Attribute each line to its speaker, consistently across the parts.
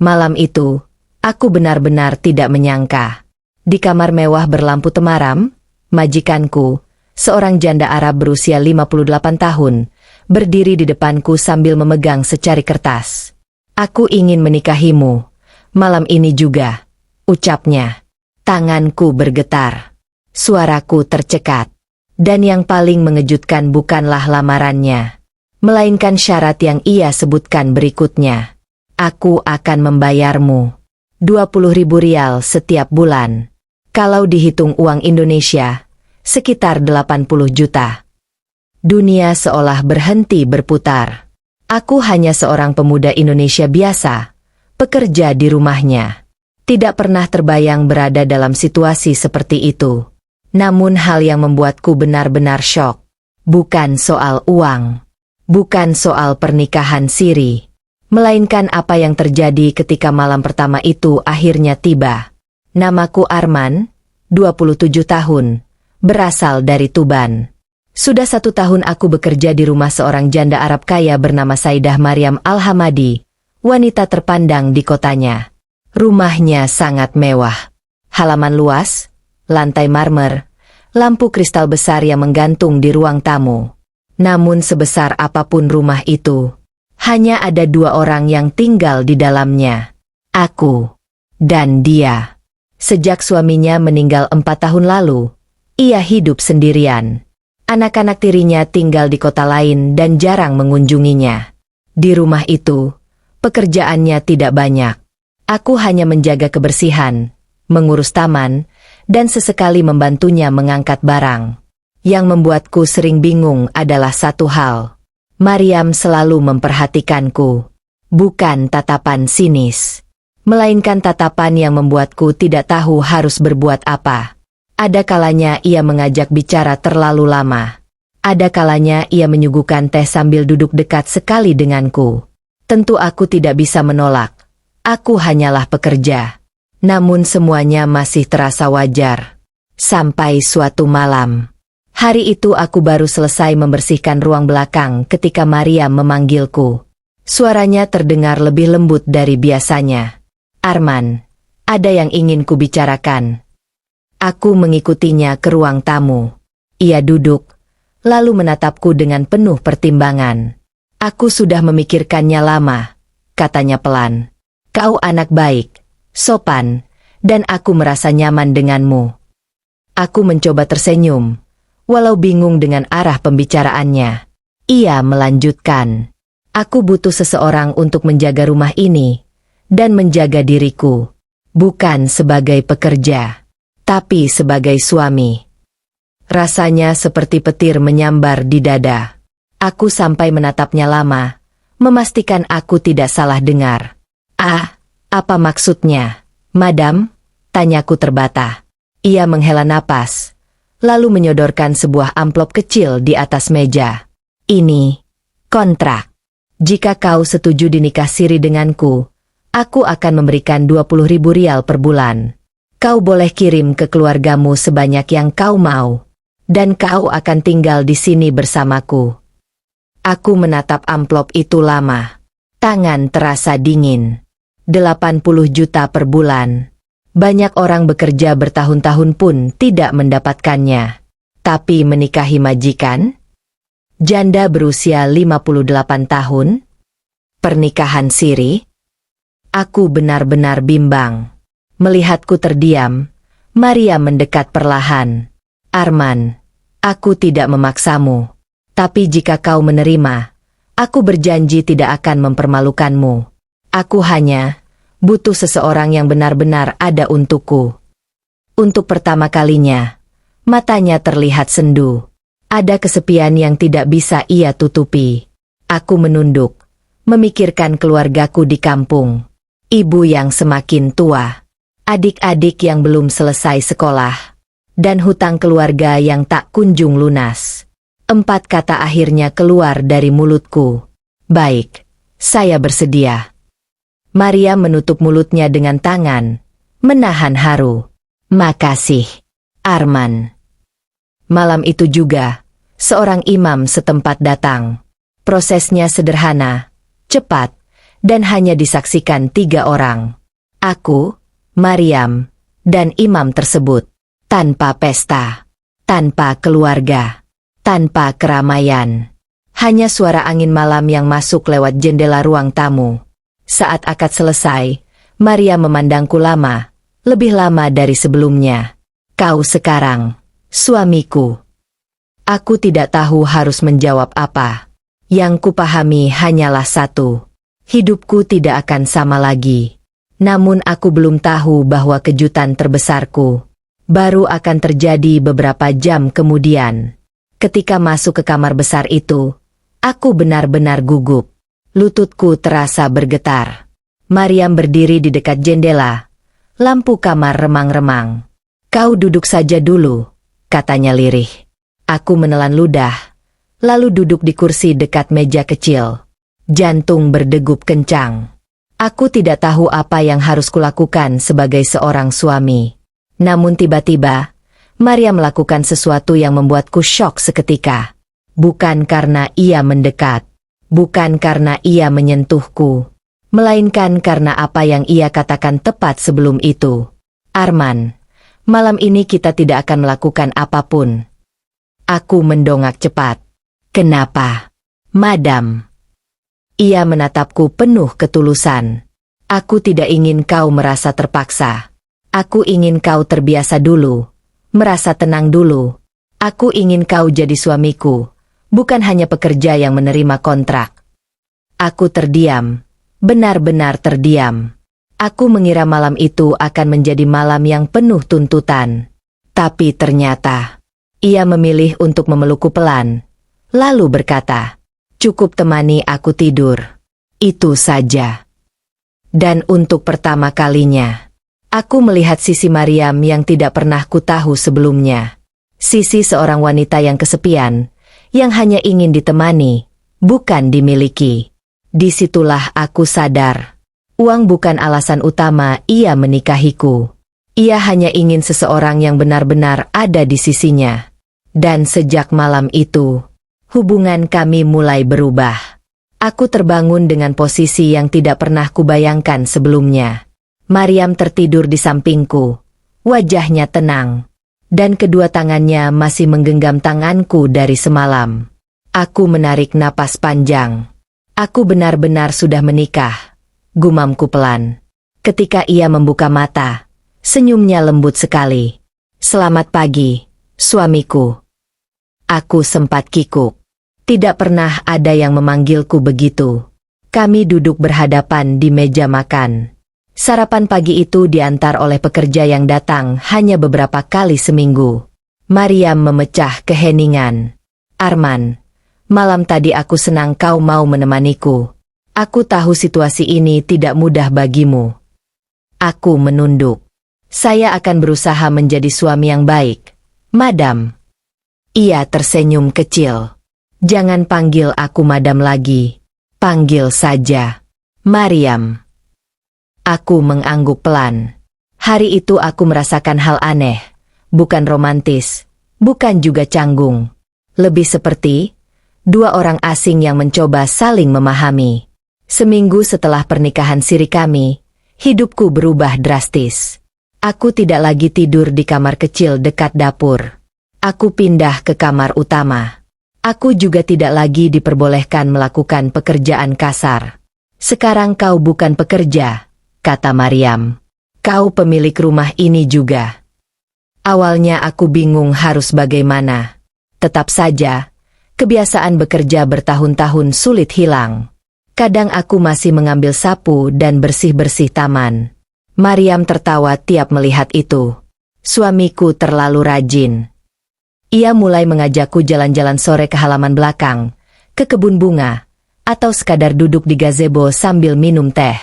Speaker 1: Malam itu, aku benar-benar tidak menyangka. Di kamar mewah berlampu temaram, majikanku, seorang janda Arab berusia 58 tahun, berdiri di depanku sambil memegang secari kertas. "Aku ingin menikahimu, malam ini juga," ucapnya. Tanganku bergetar. Suaraku tercekat. Dan yang paling mengejutkan bukanlah lamarannya, melainkan syarat yang ia sebutkan berikutnya. "Aku akan membayarmu 20.000 rial setiap bulan. Kalau dihitung uang Indonesia, sekitar 80 juta. Dunia seolah berhenti berputar. Aku hanya seorang pemuda Indonesia biasa, pekerja di rumahnya. Tidak pernah terbayang berada dalam situasi seperti itu. Namun hal yang membuatku benar-benar syok. Bukan soal uang. Bukan soal pernikahan siri. Melainkan apa yang terjadi ketika malam pertama itu akhirnya tiba. Namaku Arman, 27 tahun, berasal dari Tuban. Sudah 1 tahun aku bekerja di rumah seorang janda Arab kaya bernama Saidah Maryam Al-Hamadi, wanita terpandang di kotanya. Rumahnya sangat mewah. Halaman luas, lantai marmer, lampu kristal besar yang menggantung di ruang tamu. Namun sebesar apapun rumah itu, hanya ada 2 orang yang tinggal di dalamnya. Aku dan dia. Sejak suaminya meninggal 4 tahun lalu, ia hidup sendirian. Anak-anak tirinya tinggal di kota lain dan jarang mengunjunginya. Di rumah itu, pekerjaannya tidak banyak. Aku hanya menjaga kebersihan, mengurus taman, dan sesekali membantunya mengangkat barang. Yang membuatku sering bingung adalah satu hal. Maryam selalu memperhatikanku. Bukan tatapan sinis, melainkan tatapan yang membuatku tidak tahu harus berbuat apa. Ada kalanya ia mengajak bicara terlalu lama. Ada kalanya ia menyuguhkan teh sambil duduk dekat sekali denganku. Tentu aku tidak bisa menolak. Aku hanyalah pekerja. Namun semuanya masih terasa wajar. Sampai suatu malam. Hari itu aku baru selesai membersihkan ruang belakang ketika Maryam memanggilku. Suaranya terdengar lebih lembut dari biasanya. "Arman, ada yang ingin kubicarakan." Aku mengikutinya ke ruang tamu. Ia duduk, lalu menatapku dengan penuh pertimbangan. "Aku sudah memikirkannya lama," katanya pelan. "Kau anak baik, sopan, dan aku merasa nyaman denganmu." Aku mencoba tersenyum, walau bingung dengan arah pembicaraannya. Ia melanjutkan, "Aku butuh seseorang untuk menjaga rumah ini, dan menjaga diriku. Bukan sebagai pekerja, tapi sebagai suami." Rasanya seperti petir menyambar di dada. Aku sampai menatapnya lama, memastikan aku tidak salah dengar. "Ah, apa maksudnya, Madam?" tanyaku terbata. Ia menghela napas, lalu menyodorkan sebuah amplop kecil di atas meja. "Ini kontrak. Jika kau setuju dinikah siri denganku, aku akan memberikan 20.000 rial per bulan. Kau boleh kirim ke keluargamu sebanyak yang kau mau, dan kau akan tinggal di sini bersamaku." Aku menatap amplop itu lama. Tangan terasa dingin. 80 juta per bulan. Banyak orang bekerja bertahun-tahun pun tidak mendapatkannya. Tapi menikahi majikan? Janda berusia 58 tahun? Pernikahan siri? Aku benar-benar bimbang. Melihatku terdiam, Maria mendekat perlahan. "Arman, aku tidak memaksamu. Tapi jika kau menerima, aku berjanji tidak akan mempermalukanmu. Aku hanya butuh seseorang yang benar-benar ada untukku." Untuk pertama kalinya, matanya terlihat sendu. Ada kesepian yang tidak bisa ia tutupi. Aku menunduk, memikirkan keluargaku di kampung. Ibu yang semakin tua, adik-adik yang belum selesai sekolah, dan hutang keluarga yang tak kunjung lunas. 4 kata akhirnya keluar dari mulutku. "Baik, saya bersedia." Maria menutup mulutnya dengan tangan, menahan haru. "Makasih, Arman." Malam itu juga, seorang imam setempat datang. Prosesnya sederhana, cepat, dan hanya disaksikan 3 orang. Aku, Maryam, dan imam tersebut. Tanpa pesta, tanpa keluarga, tanpa keramaian. Hanya suara angin malam yang masuk lewat jendela ruang tamu. Saat akad selesai, Maryam memandangku lama, lebih lama dari sebelumnya. Kau sekarang, suamiku. Aku tidak tahu harus menjawab apa. Yang kupahami hanyalah satu. Hidupku tidak akan sama lagi. Namun aku belum tahu bahwa kejutan terbesarku baru akan terjadi beberapa jam kemudian. Ketika masuk ke kamar besar itu, aku benar-benar gugup. Lututku terasa bergetar. Maryam berdiri di dekat jendela. Lampu kamar remang-remang. Kau duduk saja dulu, katanya lirih. Aku menelan ludah, lalu duduk di kursi dekat meja kecil. Jantung berdegup kencang. Aku tidak tahu apa yang harus kulakukan sebagai seorang suami. Namun tiba-tiba, Maryam melakukan sesuatu yang membuatku syok seketika. Bukan karena ia mendekat, bukan karena ia menyentuhku, melainkan karena apa yang ia katakan tepat sebelum itu. Arman, malam ini kita tidak akan melakukan apapun. Aku mendongak cepat. Kenapa, Madam? Ia menatapku penuh ketulusan. Aku tidak ingin kau merasa terpaksa. Aku ingin kau terbiasa dulu, merasa tenang dulu. Aku ingin kau jadi suamiku, bukan hanya pekerja yang menerima kontrak. Aku terdiam, benar-benar terdiam. Aku mengira malam itu akan menjadi malam yang penuh tuntutan. Tapi ternyata, ia memilih untuk memelukku pelan, lalu berkata, "Cukup temani aku tidur. Itu saja." Dan untuk pertama kalinya, aku melihat sisi Maryam yang tidak pernah kutahu sebelumnya. Sisi seorang wanita yang kesepian, yang hanya ingin ditemani, bukan dimiliki. Disitulah aku sadar, uang bukan alasan utama ia menikahiku. Ia hanya ingin seseorang yang benar-benar ada di sisinya. Dan sejak malam itu, hubungan kami mulai berubah. Aku terbangun dengan posisi yang tidak pernah kubayangkan sebelumnya. Maryam tertidur di sampingku, wajahnya tenang, dan kedua tangannya masih menggenggam tanganku dari semalam. Aku menarik napas panjang. Aku benar-benar sudah menikah, gumamku pelan. Ketika ia membuka mata, senyumnya lembut sekali. "Selamat pagi, suamiku." Aku sempat kikuk. Tidak pernah ada yang memanggilku begitu. Kami duduk berhadapan di meja makan. Sarapan pagi itu diantar oleh pekerja yang datang hanya beberapa kali seminggu. Maryam memecah keheningan. "Arman, malam tadi aku senang kau mau menemaniku. Aku tahu situasi ini tidak mudah bagimu." Aku menunduk. "Saya akan berusaha menjadi suami yang baik, Madam." Ia tersenyum kecil. "Jangan panggil aku Madam lagi. Panggil saja Maryam." Aku mengangguk pelan. Hari itu aku merasakan hal aneh. Bukan romantis, bukan juga canggung. Lebih seperti dua orang asing yang mencoba saling memahami. Seminggu setelah pernikahan siri kami, hidupku berubah drastis. Aku tidak lagi tidur di kamar kecil dekat dapur. Aku pindah ke kamar utama. Aku juga tidak lagi diperbolehkan melakukan pekerjaan kasar. "Sekarang kau bukan pekerja," kata Maryam. "Kau pemilik rumah ini juga." Awalnya aku bingung harus bagaimana. Tetap saja, kebiasaan bekerja bertahun-tahun sulit hilang. Kadang aku masih mengambil sapu dan bersih-bersih taman. Maryam tertawa tiap melihat itu. Suamiku terlalu rajin. Ia mulai mengajakku jalan-jalan sore ke halaman belakang, ke kebun bunga, atau sekadar duduk di gazebo sambil minum teh.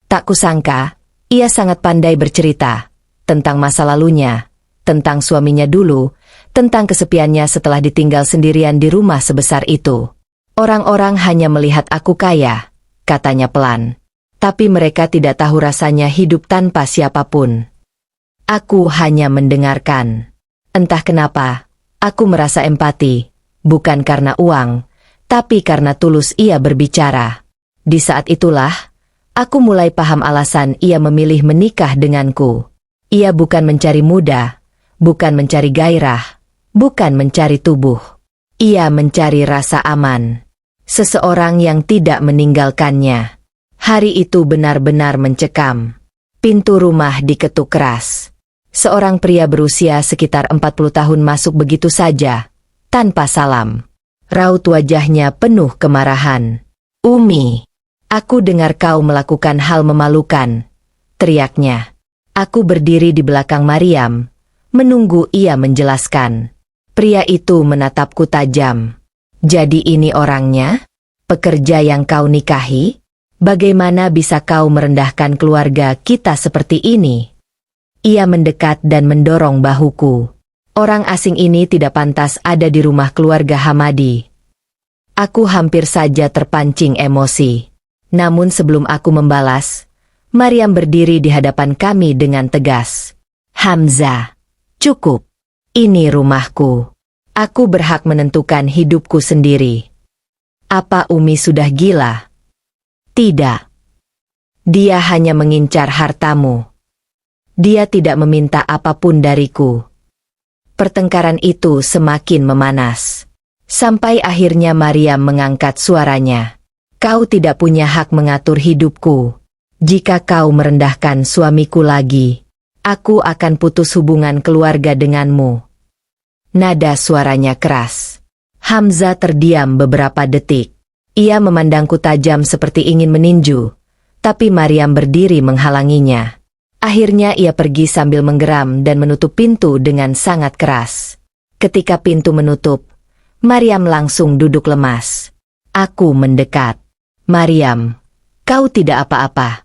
Speaker 1: Tak kusangka, ia sangat pandai bercerita tentang masa lalunya, tentang suaminya dulu, tentang kesepiannya setelah ditinggal sendirian di rumah sebesar itu. "Orang-orang hanya melihat aku kaya," katanya pelan. "Tapi mereka tidak tahu rasanya hidup tanpa siapapun." Aku hanya mendengarkan. Entah kenapa, aku merasa empati, bukan karena uang, tapi karena tulus ia berbicara. Di saat itulah, Aku mulai paham alasan ia memilih menikah denganku. Ia bukan mencari muda, bukan mencari gairah, bukan mencari tubuh. Ia mencari rasa aman. Seseorang yang tidak meninggalkannya. Hari itu benar-benar mencekam. Pintu rumah diketuk keras. Seorang pria berusia sekitar 40 tahun masuk begitu saja, tanpa salam. Raut wajahnya penuh kemarahan. "Umi, aku dengar kau melakukan hal memalukan," teriaknya. Aku berdiri di belakang Mariam, menunggu ia menjelaskan. Pria itu menatapku tajam. "Jadi ini orangnya? Pekerja yang kau nikahi? Bagaimana bisa kau merendahkan keluarga kita seperti ini?" Ia mendekat dan mendorong bahuku. Orang asing ini tidak pantas ada di rumah keluarga Hamadi. Aku hampir saja terpancing emosi. Namun sebelum aku membalas, Mariam berdiri di hadapan kami dengan tegas. "Hamzah, cukup. Ini rumahku. Aku berhak menentukan hidupku sendiri." "Apa Umi sudah gila?" "Tidak. Dia hanya mengincar hartamu. Dia tidak meminta apapun dariku." Pertengkaran itu semakin memanas. Sampai akhirnya Mariam mengangkat suaranya. "Kau tidak punya hak mengatur hidupku. Jika kau merendahkan suamiku lagi, aku akan putus hubungan keluarga denganmu." Nada suaranya keras. Hamzah terdiam beberapa detik. Ia memandangku tajam seperti ingin meninju, tapi Mariam berdiri menghalanginya. Akhirnya ia pergi sambil menggeram dan menutup pintu dengan sangat keras. Ketika pintu menutup, Mariam langsung duduk lemas. Aku mendekat. "Mariam, kau tidak apa-apa?"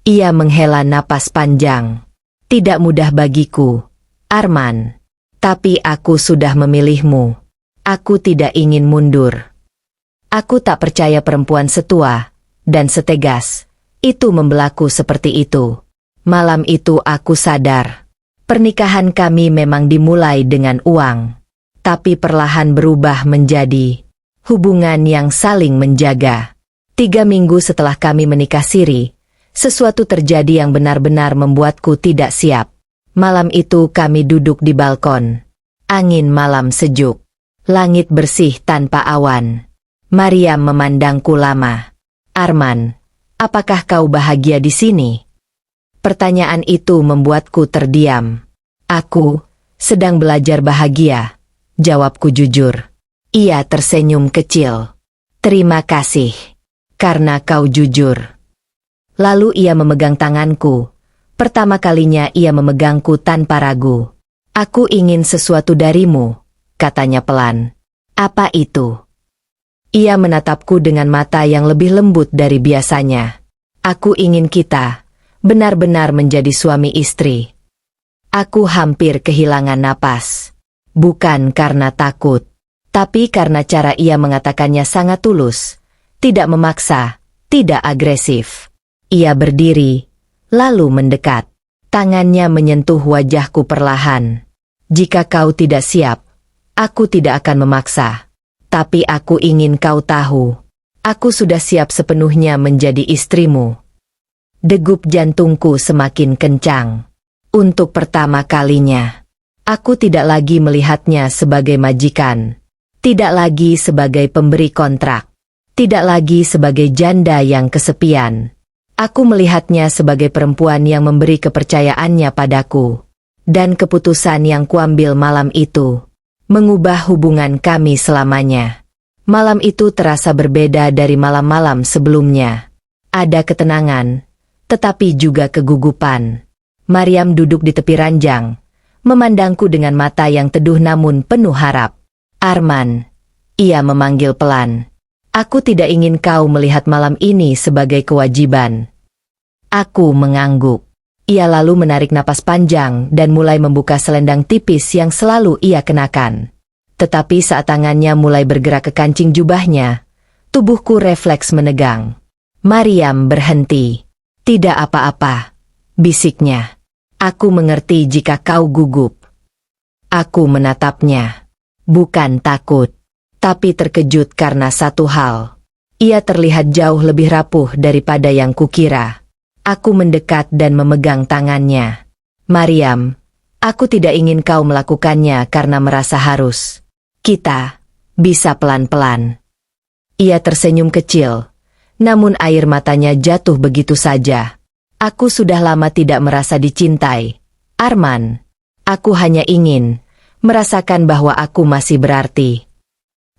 Speaker 1: Ia menghela napas panjang. "Tidak mudah bagiku, Arman. Tapi aku sudah memilihmu. Aku tidak ingin mundur." Aku tak percaya perempuan setua dan setegas itu membelaku seperti itu. Malam itu aku sadar. Pernikahan kami memang dimulai dengan uang. Tapi perlahan berubah menjadi hubungan yang saling menjaga. 3 minggu setelah kami menikah siri, sesuatu terjadi yang benar-benar membuatku tidak siap. Malam itu kami duduk di balkon. Angin malam sejuk. Langit bersih tanpa awan. Mariam memandangku lama. "Arman, apakah kau bahagia di sini?" Pertanyaan itu membuatku terdiam. "Aku sedang belajar bahagia," jawabku jujur. Ia tersenyum kecil. "Terima kasih, karena kau jujur." Lalu ia memegang tanganku. Pertama kalinya ia memegangku tanpa ragu. "Aku ingin sesuatu darimu," katanya pelan. "Apa itu?" Ia menatapku dengan mata yang lebih lembut dari biasanya. "Aku ingin kita benar-benar menjadi suami istri." Aku hampir kehilangan napas. Bukan karena takut, tapi karena cara ia mengatakannya sangat tulus. Tidak memaksa, tidak agresif. Ia berdiri, lalu mendekat. Tangannya menyentuh wajahku perlahan. "Jika kau tidak siap, aku tidak akan memaksa. Tapi aku ingin kau tahu, aku sudah siap sepenuhnya menjadi istrimu." Degup jantungku semakin kencang. Untuk pertama kalinya, aku tidak lagi melihatnya sebagai majikan. Tidak lagi sebagai pemberi kontrak. Tidak lagi sebagai janda yang kesepian. Aku melihatnya sebagai perempuan yang memberi kepercayaannya padaku. Dan keputusan yang kuambil malam itu mengubah hubungan kami selamanya. Malam itu terasa berbeda dari malam-malam sebelumnya. Ada ketenangan, tetapi juga kegugupan. Mariam duduk di tepi ranjang, memandangku dengan mata yang teduh namun penuh harap. "Arman," ia memanggil pelan. "Aku tidak ingin kau melihat malam ini sebagai kewajiban." Aku mengangguk. Ia lalu menarik napas panjang dan mulai membuka selendang tipis yang selalu ia kenakan. Tetapi saat tangannya mulai bergerak ke kancing jubahnya, tubuhku refleks menegang. Mariam berhenti. "Tidak apa-apa," bisiknya. "Aku mengerti jika kau gugup." Aku menatapnya. Bukan takut, tapi terkejut karena satu hal. Ia terlihat jauh lebih rapuh daripada yang kukira. Aku mendekat dan memegang tangannya. Mariam, aku tidak ingin kau melakukannya karena merasa harus. Kita bisa pelan-pelan. Ia tersenyum kecil, namun air matanya jatuh begitu saja. Aku sudah lama tidak merasa dicintai, Arman. Aku hanya ingin merasakan bahwa aku masih berarti.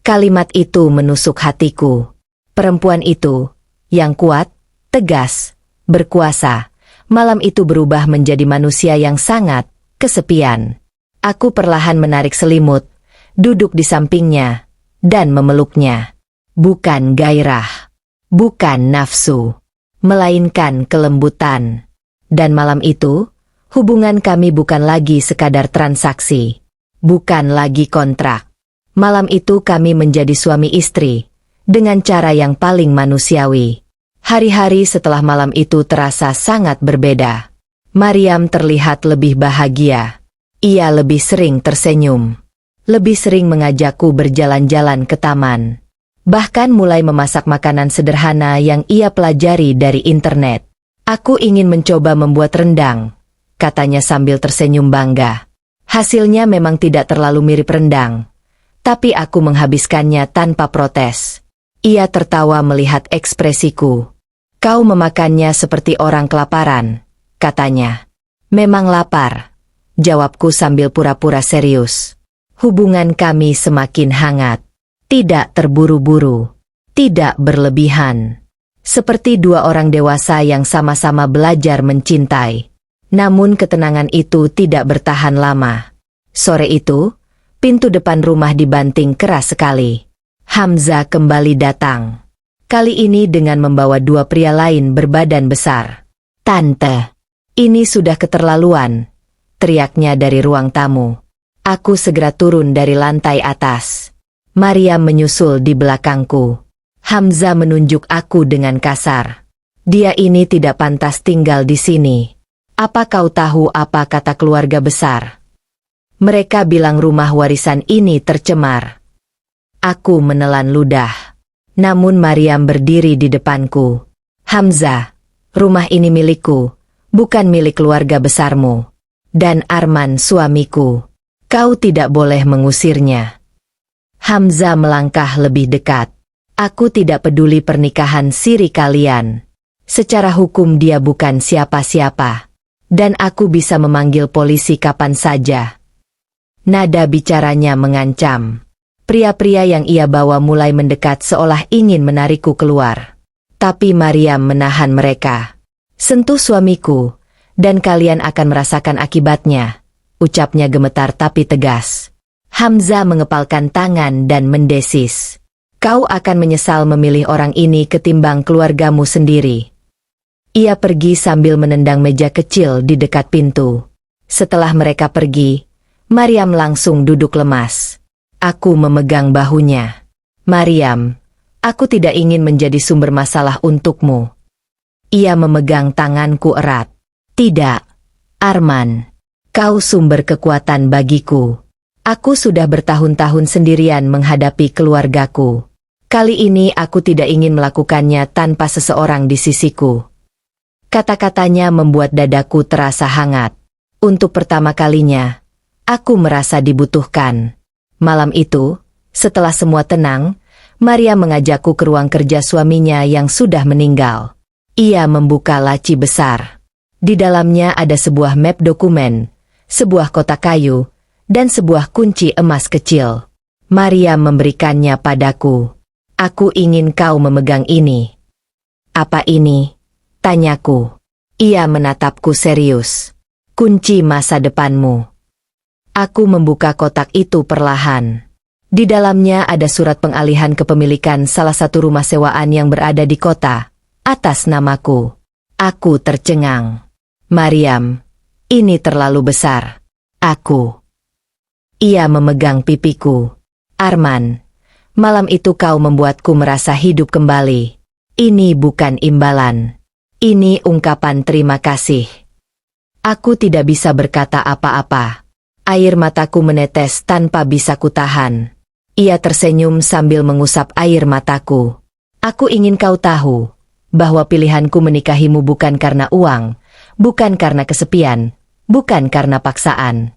Speaker 1: Kalimat itu menusuk hatiku. Perempuan itu, yang kuat, tegas, berkuasa, malam itu berubah menjadi manusia yang sangat kesepian. Aku perlahan menarik selimut, duduk di sampingnya, dan memeluknya. Bukan gairah, bukan nafsu, melainkan kelembutan. Dan malam itu, hubungan kami bukan lagi sekadar transaksi, bukan lagi kontrak. Malam itu kami menjadi suami istri, dengan cara yang paling manusiawi. Hari-hari setelah malam itu terasa sangat berbeda. Mariam terlihat lebih bahagia. Ia lebih sering tersenyum. Lebih sering mengajakku berjalan-jalan ke taman. Bahkan mulai memasak makanan sederhana yang ia pelajari dari internet. Aku ingin mencoba membuat rendang, katanya sambil tersenyum bangga. Hasilnya memang tidak terlalu mirip rendang, tapi aku menghabiskannya tanpa protes. Ia tertawa melihat ekspresiku. Kau memakannya seperti orang kelaparan, katanya. Memang lapar, jawabku sambil pura-pura serius. Hubungan kami semakin hangat. Tidak terburu-buru. Tidak berlebihan. Seperti dua orang dewasa yang sama-sama belajar mencintai. Namun ketenangan itu tidak bertahan lama. Sore itu, pintu depan rumah dibanting keras sekali. Hamza kembali datang. Kali ini dengan membawa dua pria lain berbadan besar. Tante, ini sudah keterlaluan, teriaknya dari ruang tamu. Aku segera turun dari lantai atas. Mariam menyusul di belakangku. Hamza menunjuk aku dengan kasar. Dia ini tidak pantas tinggal di sini. Apa kau tahu apa kata keluarga besar? Mereka bilang rumah warisan ini tercemar. Aku menelan ludah. Namun Mariam berdiri di depanku. Hamza, rumah ini milikku, bukan milik keluarga besarmu. Dan Arman suamiku. Kau tidak boleh mengusirnya. Hamza melangkah lebih dekat. Aku tidak peduli pernikahan siri kalian. Secara hukum dia bukan siapa-siapa. Dan aku bisa memanggil polisi kapan saja. Nada bicaranya mengancam. Pria-pria yang ia bawa mulai mendekat seolah ingin menarikku keluar. Tapi Mariam menahan mereka. Sentuh suamiku, dan kalian akan merasakan akibatnya, ucapnya gemetar tapi tegas. Hamza mengepalkan tangan dan mendesis. Kau akan menyesal memilih orang ini ketimbang keluargamu sendiri. Ia pergi sambil menendang meja kecil di dekat pintu. Setelah mereka pergi, Mariam langsung duduk lemas. Aku memegang bahunya. Mariam, aku tidak ingin menjadi sumber masalah untukmu. Ia memegang tanganku erat. Tidak, Arman. Kau sumber kekuatan bagiku. Aku sudah bertahun-tahun sendirian menghadapi keluargaku. Kali ini aku tidak ingin melakukannya tanpa seseorang di sisiku. Kata-katanya membuat dadaku terasa hangat. Untuk pertama kalinya, aku merasa dibutuhkan. Malam itu, setelah semua tenang, Maria mengajakku ke ruang kerja suaminya yang sudah meninggal. Ia membuka laci besar. Di dalamnya ada sebuah map dokumen, sebuah kotak kayu, dan sebuah kunci emas kecil. Maria memberikannya padaku. Aku ingin kau memegang ini. Apa ini? Tanyaku. Ia menatapku serius. Kunci masa depanmu. Aku membuka kotak itu perlahan. Di dalamnya ada surat pengalihan kepemilikan salah satu rumah sewaan yang berada di kota, atas namaku. Aku tercengang. Mariam, ini terlalu besar. Aku. Ia memegang pipiku. Arman, malam itu kau membuatku merasa hidup kembali. Ini bukan imbalan. Ini ungkapan terima kasih. Aku tidak bisa berkata apa-apa. Air mataku menetes tanpa bisa kutahan. Ia tersenyum sambil mengusap air mataku. Aku ingin kau tahu bahwa pilihanku menikahimu bukan karena uang, bukan karena kesepian, bukan karena paksaan.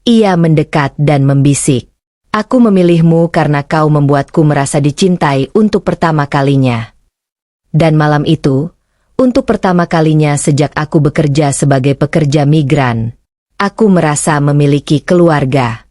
Speaker 1: Ia mendekat dan membisik. Aku memilihmu karena kau membuatku merasa dicintai untuk pertama kalinya. Dan malam itu, untuk pertama kalinya sejak aku bekerja sebagai pekerja migran, aku merasa memiliki keluarga.